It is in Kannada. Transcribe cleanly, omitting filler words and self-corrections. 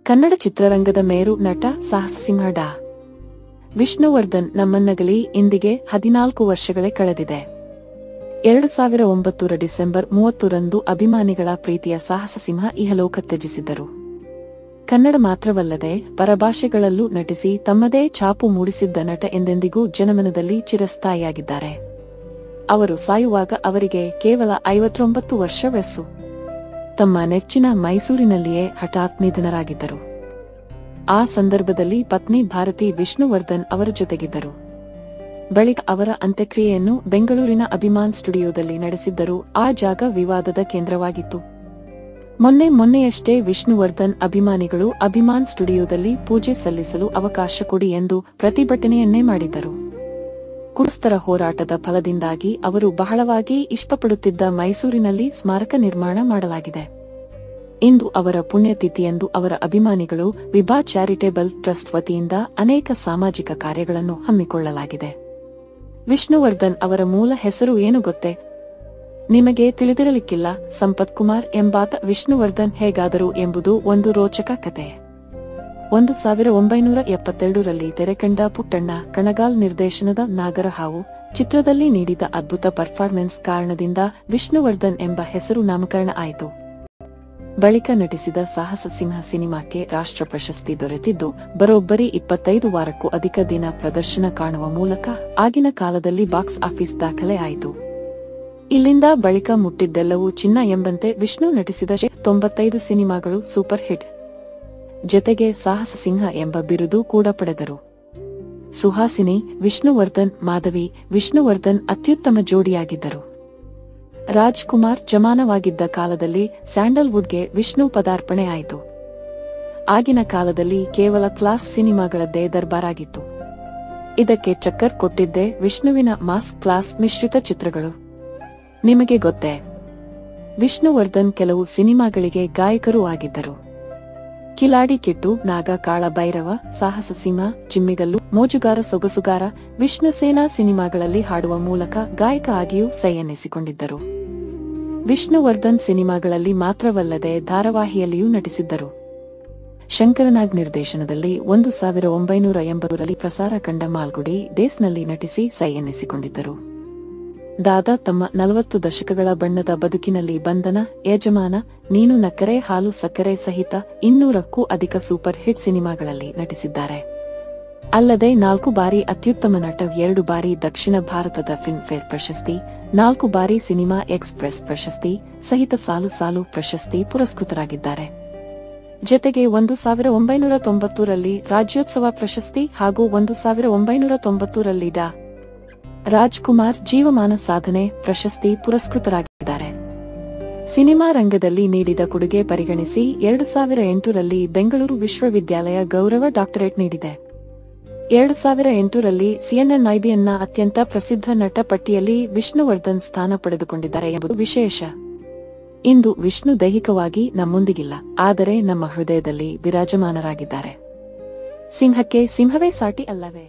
ಕನ್ನಡ ಚಿತ್ರರಂಗದ ಮೇರು ನಟ ಸಾಹಸ ಸಿಂಹ ಡಾ. ವಿಷ್ಣುವರ್ಧನ್ ನಮ್ಮನ್ನಗಲಿ ಇಂದಿಗೆ 14 ವರ್ಷಗಳೇ ಕಳೆದಿದೆ. 2009 ಡಿಸೆಂಬರ್ 30ರಂದು ಅಭಿಮಾನಿಗಳ ಪ್ರೀತಿಯ ಸಾಹಸ ಸಿಂಹ ಇಹಲೋಕ ತ್ಯಜಿಸಿದ್ದರು. ಕನ್ನಡ ಮಾತ್ರವಲ್ಲದೆ ಪರಭಾಷೆಗಳಲ್ಲೂ ನಟಿಸಿ ತಮ್ಮದೇ ಛಾಪು ಮೂಡಿಸಿದ್ದ ನಟ ಎಂದೆಂದಿಗೂ ಜನಮನದಲ್ಲಿ ಚಿರಸ್ಥಾಯಿಯಾಗಿದ್ದಾರೆ. ಅವರು ಸಾಯುವಾಗ ಅವರಿಗೆ ಕೇವಲ 59 ವರ್ಷ ವಯಸ್ಸು. ತಮ್ಮ ನೆಚ್ಚಿನ ಮೈಸೂರಿನಲ್ಲಿಯೇ ಹಠಾತ್ ನಿಧನರಾಗಿದ್ದರು. ಆ ಸಂದರ್ಭದಲ್ಲಿ ಪತ್ನಿ ಭಾರತಿ ವಿಷ್ಣುವರ್ಧನ್ ಅವರ ಜೊತೆಗಿದ್ದರು. ಬಳಿಕ ಅವರ ಅಂತ್ಯಕ್ರಿಯೆಯನ್ನು ಬೆಂಗಳೂರಿನ ಅಭಿಮಾನ್ ಸ್ಟುಡಿಯೋದಲ್ಲಿ ನಡೆಸಿದ್ದರು. ಆ ಜಾಗ ವಿವಾದದ ಕೇಂದ್ರವಾಗಿತ್ತು. ಮೊನ್ನೆಯಷ್ಟೇ ವಿಷ್ಣುವರ್ಧನ್ ಅಭಿಮಾನಿಗಳು ಅಭಿಮಾನ್ ಸ್ಟುಡಿಯೋದಲ್ಲಿ ಪೂಜೆ ಸಲ್ಲಿಸಲು ಅವಕಾಶ ಕೊಡಿ ಎಂದು ಪ್ರತಿಭಟನೆಯನ್ನೇ ಮಾಡಿದ್ದರು. ಕುರುಸ್ತರ ಹೋರಾಟದ ಫಲದಿಂದಾಗಿ ಅವರು ಬಹಳವಾಗಿ ಇಷ್ಟಪಡುತ್ತಿದ್ದ ಮೈಸೂರಿನಲ್ಲಿ ಸ್ಮಾರಕ ನಿರ್ಮಾಣ ಮಾಡಲಾಗಿದೆ. ಇಂದು ಅವರ ಪುಣ್ಯತಿಥಿಯಂದು ಅವರ ಅಭಿಮಾನಿಗಳು ವಿಭಾ ಚಾರಿಟೇಬಲ್ ಟ್ರಸ್ಟ್ ವತಿಯಿಂದ ಅನೇಕ ಸಾಮಾಜಿಕ ಕಾರ್ಯಗಳನ್ನು ಹಮ್ಮಿಕೊಳ್ಳಲಾಗಿದೆ. ವಿಷ್ಣುವರ್ಧನ್ ಅವರ ಮೂಲ ಹೆಸರು ಏನು ಗೊತ್ತೇ? ನಿಮಗೆ ತಿಳಿದಿರಲಿಕ್ಕಿಲ್ಲ. ಸಂಪತ್ ಕುಮಾರ್ ಎಂಬಾತ ವಿಷ್ಣುವರ್ಧನ್ ಹೇಗಾದರು ಎಂಬುದು ಒಂದು ರೋಚಕ ಕತೆ. 1972ರಲ್ಲಿ ತೆರೆಕಂಡ ಪುಟ್ಟಣ್ಣ ಕಣಗಾಲ್ ನಿರ್ದೇಶನದ ನಾಗರಹಾವು ಚಿತ್ರದಲ್ಲಿ ನೀಡಿದ ಅದ್ಭುತ ಪರ್ಫಾರ್ಮೆನ್ಸ್ ಕಾರಣದಿಂದ ವಿಷ್ಣುವರ್ಧನ್ ಎಂಬ ಹೆಸರು ನಾಮಕರಣ ಆಯಿತು. ಬಳಿಕ ನಟಿಸಿದ ಸಾಹಸ ಸಿಂಹ ಸಿನಿಮಾಕ್ಕೆ ರಾಷ್ಟ್ರ ಪ್ರಶಸ್ತಿ ದೊರೆತಿದ್ದು, ಬರೋಬ್ಬರಿ 25 ವಾರಕ್ಕೂ ಅಧಿಕ ದಿನ ಪ್ರದರ್ಶನ ಕಾಣುವ ಮೂಲಕ ಆಗಿನ ಕಾಲದಲ್ಲಿ ಬಾಕ್ಸ್ ಆಫೀಸ್ ದಾಖಲೆ ಆಯಿತು. ಇಲ್ಲಿಂದ ಬಳಿಕ ಮುಟ್ಟಿದ್ದೆಲ್ಲವೂ ಚಿನ್ನ ಎಂಬಂತೆ ವಿಷ್ಣು ನಟಿಸಿದ 95 ಸಿನಿಮಾಗಳು ಸೂಪರ್ ಹಿಟ್. ಜತೆಗೆ ಸಾಹಸ ಸಿಂಹ ಎಂಬ ಬಿರುದು ಕೂಡ ಪಡೆದರು. ಸುಹಾಸಿನಿ, ವಿಷ್ಣುವರ್ಧನ್, ಮಾಧವಿ, ವಿಷ್ಣುವರ್ಧನ್ ಅತ್ಯುತ್ತಮ ಜೋಡಿಯಾಗಿದ್ದರು. ರಾಜ್ ಕುಮಾರ್ ಜಮಾನವಾಗಿದ್ದ ಕಾಲದಲ್ಲಿ ಸ್ಯಾಂಡಲ್ವುಡ್ಗೆ ವಿಷ್ಣು ಪದಾರ್ಪಣೆ ಆಯಿತು. ಆಗಿನ ಕಾಲದಲ್ಲಿ ಕೇವಲ ಕ್ಲಾಸ್ ಸಿನಿಮಾಗಳದ್ದೇ ದರ್ಬಾರಾಗಿತ್ತು. ಇದಕ್ಕೆ ಚಕ್ಕರ್ ಕೊಟ್ಟಿದ್ದೇ ವಿಷ್ಣುವಿನ ಮಾಸ್ ಕ್ಲಾಸ್ ಮಿಶ್ರಿತ ಚಿತ್ರಗಳು. ನಿಮಗೆ ಗೊತ್ತೇ? ವಿಷ್ಣುವರ್ಧನ್ ಕೆಲವು ಸಿನಿಮಾಗಳಿಗೆ ಗಾಯಕರೂ ಆಗಿದ್ದರು. ಕಿಲಾಡಿ ಕಿಟ್ಟು, ನಾಗ ಕಾಳ ಭೈರವ, ಸಾಹಸ ಸಿಂಹ, ಚಿಮ್ಮಿಗಲ್ಲು, ಮೋಜುಗಾರ ಸೊಗಸುಗಾರ, ವಿಷ್ಣು ಸೇನಾ ಸಿನಿಮಾಗಳಲ್ಲಿ ಹಾಡುವ ಮೂಲಕ ಗಾಯಕ ಆಗಿಯೂ ಸೈ ಎನ್ನಿಸಿಕೊಂಡಿದ್ದರು. ವಿಷ್ಣುವರ್ಧನ್ ಸಿನಿಮಾಗಳಲ್ಲಿ ಮಾತ್ರವಲ್ಲದೆ ಧಾರಾವಾಹಿಯಲ್ಲಿಯೂ ನಟಿಸಿದ್ದರು. ಶಂಕರನಾಗ್ ನಿರ್ದೇಶನದಲ್ಲಿ 1980ರಲ್ಲಿ ಪ್ರಸಾರ ಕಂಡ ಮಾಲ್ಗುಡಿ ಡೇಸ್ನಲ್ಲಿ ನಟಿಸಿ ಸೈ ಎನ್ನಿಸಿಕೊಂಡಿದ್ದರು. ದಾದಾ ತಮ್ಮ 40 ದಶಕಗಳ ಬಣ್ಣದ ಬದುಕಿನಲ್ಲಿ ಬಂಧನ, ಯಜಮಾನ, ನೀನು ನಕ್ಕರೆ ಹಾಲು ಸಕ್ಕರೆ ಸಹಿತ 200ಕ್ಕೂ ಅಧಿಕ ಸೂಪರ್ ಹಿಟ್ ಸಿನಿಮಾಗಳಲ್ಲಿ ನಟಿಸಿದ್ದಾರೆ. ಅಲ್ಲದೆ 4 ಬಾರಿ ಅತ್ಯುತ್ತಮ ನಟ, 2 ಬಾರಿ ದಕ್ಷಿಣ ಭಾರತದ ಫಿಲ್ಮ್ ಫೇರ್ ಪ್ರಶಸ್ತಿ, 4 ಬಾರಿ ಸಿನಿಮಾ ಎಕ್ಸ್‌ಪ್ರೆಸ್ ಪ್ರಶಸ್ತಿ ಸಹಿತ ಸಾಲು ಸಾಲು ಪ್ರಶಸ್ತಿ ಪುರಸ್ಕೃತರಾಗಿದ್ದಾರೆ. ಜತೆಗೆ 1990ರಲ್ಲಿ ರಾಜ್ಯೋತ್ಸವ ಪ್ರಶಸ್ತಿ ಹಾಗೂ 1990ರಲ್ಲಿ ಡಾ. ರಾಜ್ ಕುಮಾರ್ ಜೀವಮಾನ ಸಾಧನೆ ಪ್ರಶಸ್ತಿ ಪುರಸ್ಕೃತರಾಗಿದ್ದಾರೆ. ಸಿನಿಮಾ ರಂಗದಲ್ಲಿ ನೀಡಿದ ಕೊಡುಗೆ ಪರಿಗಣಿಸಿ 2008ರಲ್ಲಿ ಬೆಂಗಳೂರು ವಿಶ್ವವಿದ್ಯಾಲಯ ಗೌರವ ಡಾಕ್ಟರೇಟ್ ನೀಡಿದೆ. 2008ರಲ್ಲಿ ಸಿಎನ್ಎನ್-ಐಬಿಎನ್ನ ಅತ್ಯಂತ ಪ್ರಸಿದ್ಧ ನಟ ಪಟ್ಟಿಯಲ್ಲಿ ವಿಷ್ಣುವರ್ಧನ್ ಸ್ಥಾನ ಪಡೆದುಕೊಂಡಿದ್ದಾರೆ ಎಂಬುದು ವಿಶೇಷ. ಇಂದು ವಿಷ್ಣು ದೈಹಿಕವಾಗಿ ನಮ್ಮೊಂದಿಗಿಲ್ಲ, ಆದರೆ ನಮ್ಮ ಹೃದಯದಲ್ಲಿ ವಿರಾಜಮಾನರಾಗಿದ್ದಾರೆ. ಸಿಂಹಕ್ಕೆ ಸಿಂಹವೇ ಸಾಟಿ ಅಲ್ಲವೇ?